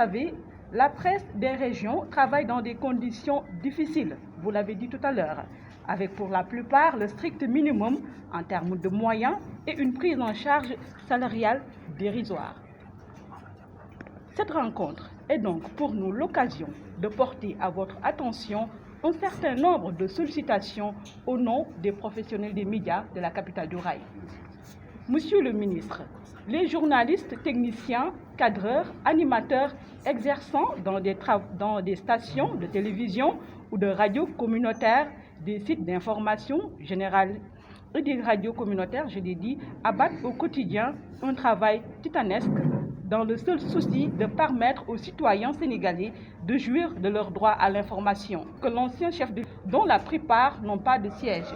savez, la presse des régions travaille dans des conditions difficiles, vous l'avez dit tout à l'heure, avec pour la plupart le strict minimum en termes de moyens et une prise en charge salariale dérisoire. Cette rencontre est donc pour nous l'occasion de porter à votre attention un certain nombre de sollicitations au nom des professionnels des médias de la capitale du rail. Monsieur le ministre, les journalistes, techniciens, cadreurs, animateurs exerçant dans des stations de télévision ou de radio communautaires, des sites d'information générale et des radios communautaires, je l'ai dit, abattent au quotidien un travail titanesque dans le seul souci de permettre aux citoyens sénégalais de jouir de leur droit à l'information, que l'ancien chef de dont la plupart n'ont pas de siège,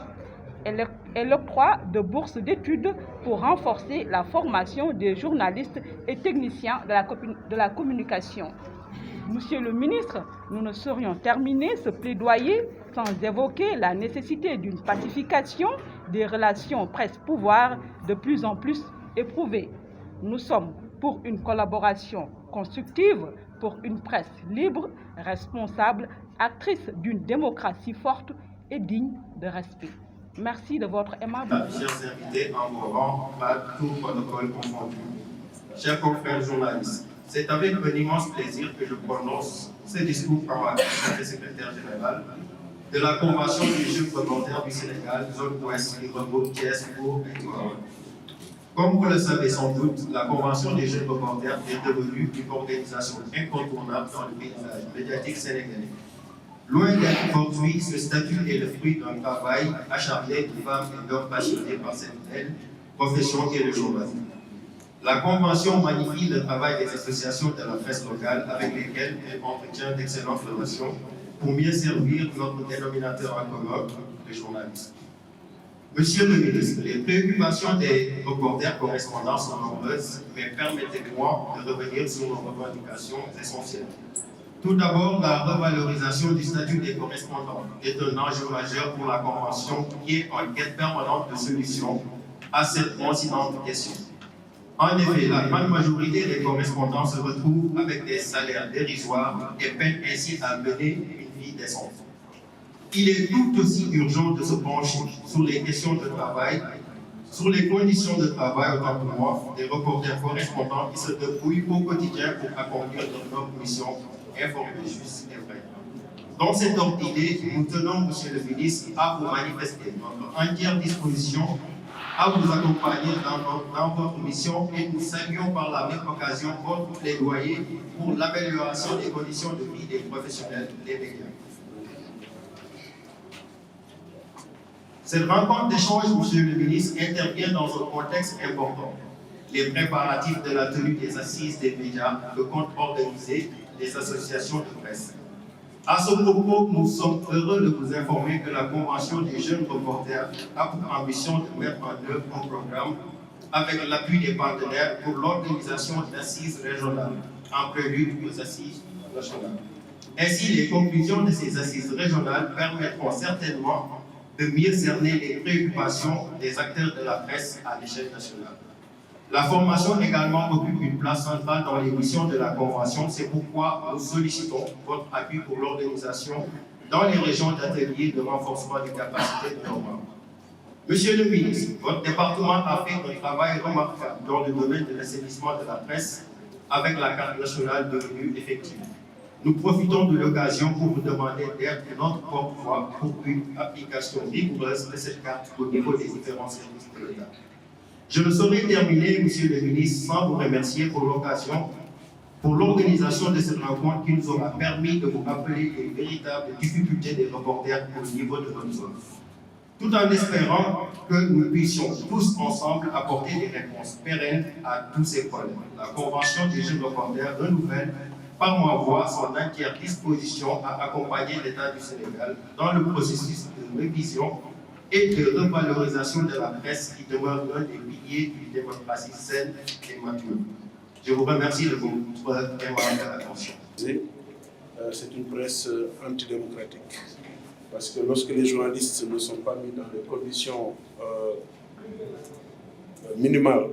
et l'octroi de bourses d'études pour renforcer la formation des journalistes et techniciens de la communication. Monsieur le ministre, nous ne saurions terminer ce plaidoyer sans évoquer la nécessité d'une pacification des relations presse-pouvoir de plus en plus éprouvées. Nous sommes pour une collaboration constructive, pour une presse libre, responsable, actrice d'une démocratie forte et digne de respect. Merci de votre aimable... Chers invités en vos rangs, pas tout protocole confondu. Chers confrères journalistes, c'est avec un immense plaisir que je prononce ce discours en ma qualité de secrétaire général de la Convention des jeunes reporters du Sénégal, zone ouest, qui regroupe Thiès, Pau et Tivaouane. Comme vous le savez sans doute, la Convention des jeunes reporters est devenue une organisation incontournable dans le paysage médiatique sénégalais. Loin d'être fortuit, ce statut est le fruit d'un travail acharné de femmes et d'hommes passionnés par cette belle profession qu'est le journalisme. La Convention magnifie le travail des associations de la presse locale avec lesquelles elle entretient d'excellentes relations pour mieux servir notre dénominateur en commun, le journalisme. Monsieur le ministre, les préoccupations des reporters correspondants sont nombreuses, mais permettez-moi de revenir sur nos revendications essentielles. Tout d'abord, la revalorisation du statut des correspondants est un enjeu majeur pour la Convention qui est en quête permanente de solutions à cette incidente question. En effet, la grande majorité des correspondants se retrouvent avec des salaires dérisoires et peinent ainsi à mener une vie décente. Il est tout aussi urgent de se pencher sur les questions de travail, sur les conditions de travail, autant pour moi, des reporters correspondants qui se débrouillent au quotidien pour accomplir leur mission, informer, juste et vrai. Dans cet ordre d'idée, nous tenons, Monsieur le ministre, à vous manifester notre entière disposition à vous accompagner dans votre mission et nous saluons par la même occasion votre plaidoyer pour l'amélioration des conditions de vie des professionnels des médias. Cette rencontre d'échange, Monsieur le ministre, intervient dans un contexte important. Les préparatifs de la tenue des assises des médias que comptent organiser les associations de presse. À ce propos, nous sommes heureux de vous informer que la Convention des jeunes reporters a pour ambition de mettre en œuvre un programme avec l'appui des partenaires pour l'organisation d'assises régionales, en prélude aux assises nationales. Ainsi, les conclusions de ces assises régionales permettront certainement de mieux cerner les préoccupations des acteurs de la presse à l'échelle nationale. La formation également occupe une place centrale dans les missions de la Convention. C'est pourquoi nous sollicitons votre appui pour l'organisation dans les régions d'ateliers de renforcement des capacités de nos membres. Monsieur le ministre, votre département a fait un travail remarquable dans le domaine de l'assainissement de la presse avec la carte nationale devenue effective. Nous profitons de l'occasion pour vous demander d'être notre porte-voix pour une application rigoureuse de cette carte au niveau des différents services de l'État. Je ne saurais terminer, Monsieur le ministre, sans vous remercier pour l'occasion, pour l'organisation de cette rencontre qui nous aura permis de vous rappeler les véritables difficultés des reporters au niveau de notre zone. Tout en espérant que nous puissions tous ensemble apporter des réponses pérennes à tous ces problèmes. La Convention des jeunes reporters renouvelle par ma voix son entière disposition à accompagner l'État du Sénégal dans le processus de révision et de revalorisation de la presse qui demeure l'un des piliers d'une démocratie saine et mature. Je vous remercie de votre aimable attention. C'est une presse antidémocratique. Parce que lorsque les journalistes ne sont pas mis dans les conditions minimales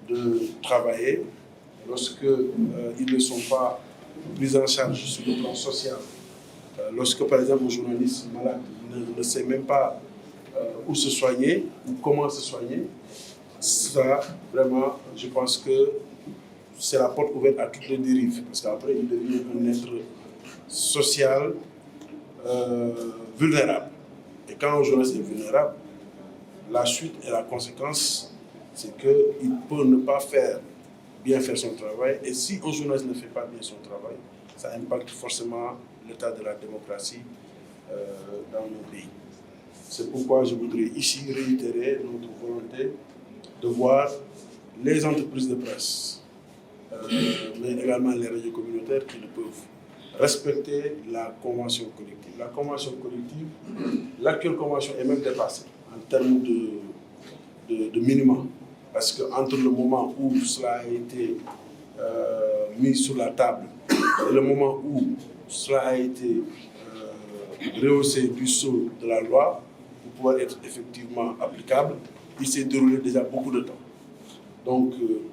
de travailler, lorsqu'ils ne sont pas prise en charge sur le plan social. Lorsque, par exemple, un journaliste malade ne sait même pas où se soigner ou comment se soigner, ça, vraiment, je pense que c'est la porte ouverte à toutes les dérives. Parce qu'après, il devient un être social vulnérable. Et quand un journaliste est vulnérable, la suite et la conséquence, c'est qu'il peut ne pas bien faire son travail. Et si un journaliste ne fait pas bien son travail, ça impacte forcément l'état de la démocratie dans nos pays. C'est pourquoi je voudrais ici réitérer notre volonté de voir les entreprises de presse, mais également les radios communautaires qui ne peuvent respecter la convention collective. La convention collective, l'actuelle convention est même dépassée en termes de minimum. Parce qu'entre le moment où cela a été mis sur la table et le moment où cela a été rehaussé du sceau de la loi pour pouvoir être effectivement applicable, il s'est déroulé déjà beaucoup de temps. Donc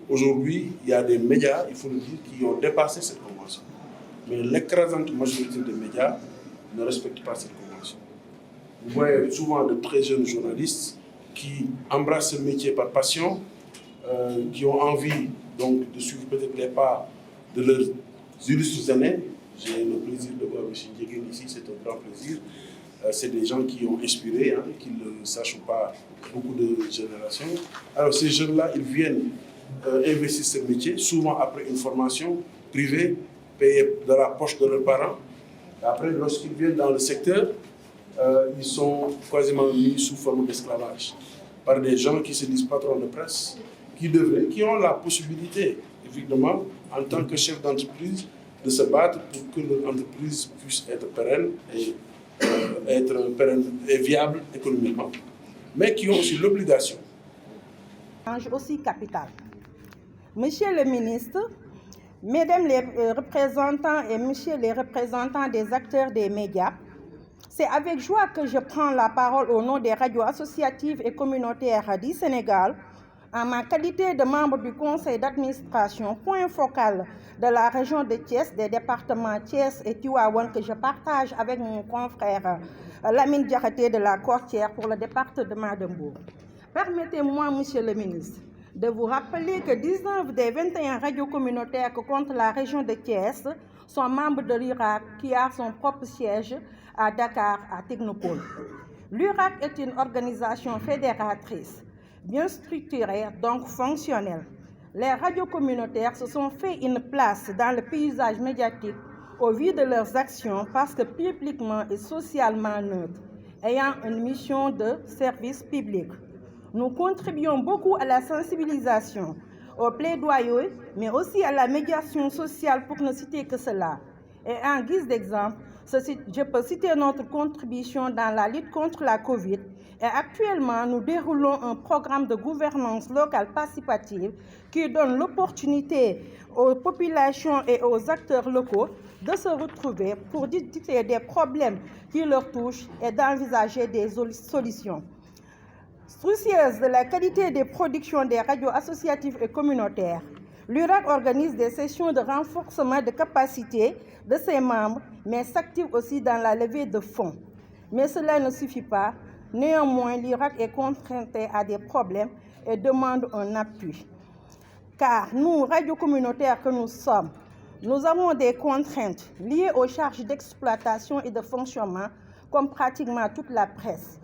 aujourd'hui, il y a des médias, il faut le dire, qui ont dépassé cette convention. Mais l'écrasante majorité des médias ne respectent pas cette convention. Vous voyez souvent de très jeunes journalistes qui embrassent ce métier par passion, qui ont envie donc, de suivre peut-être les pas de leurs illustres aînés. J'ai le plaisir de voir M. Ndiéguène ici, c'est un grand plaisir. C'est des gens qui ont inspiré, qui ne sachent pas, beaucoup de générations. Alors ces jeunes-là, ils viennent investir ce métier, souvent après une formation privée, payée de la poche de leurs parents. Après, lorsqu'ils viennent dans le secteur, ils sont quasiment mis sous forme d'esclavage par des gens qui se disent patrons de presse, qui ont la possibilité, évidemment, en tant que chef d'entreprise, de se battre pour que leur entreprise puisse être pérenne et viable économiquement, mais qui ont aussi l'obligation. Aussi capital. Monsieur le ministre, Mesdames les représentants et Messieurs les représentants des acteurs des médias, c'est avec joie que je prends la parole au nom des radios associatives et communautaires du Sénégal, en ma qualité de membre du conseil d'administration, point focal de la région de Thiès, des départements Thiès et Tivaouane, que je partage avec mon confrère Lamine Diakhaté de la Cortière pour le département de Mbour. Permettez-moi, Monsieur le ministre, de vous rappeler que 19 des 21 radios communautaires que compte la région de Thiès sont membres de l'URAC, qui a son propre siège à Dakar, à Technopole. L'URAC est une organisation fédératrice, bien structurée, donc fonctionnelle. Les radios communautaires se sont fait une place dans le paysage médiatique au vu de leurs actions parce que publiquement et socialement neutres, ayant une mission de service public. Nous contribuons beaucoup à la sensibilisation, au plaidoyer, mais aussi à la médiation sociale, pour ne citer que cela. Et en guise d'exemple, je peux citer notre contribution dans la lutte contre la Covid. Et actuellement, nous déroulons un programme de gouvernance locale participative qui donne l'opportunité aux populations et aux acteurs locaux de se retrouver pour discuter des problèmes qui leur touchent et d'envisager des solutions. Soucieuse de la qualité des productions des radios associatives et communautaires, l'URAC organise des sessions de renforcement de capacité de ses membres, mais s'active aussi dans la levée de fonds. Mais cela ne suffit pas. Néanmoins, l'URAC est confronté à des problèmes et demande un appui. Car nous, radios communautaires que nous sommes, nous avons des contraintes liées aux charges d'exploitation et de fonctionnement, comme pratiquement toute la presse.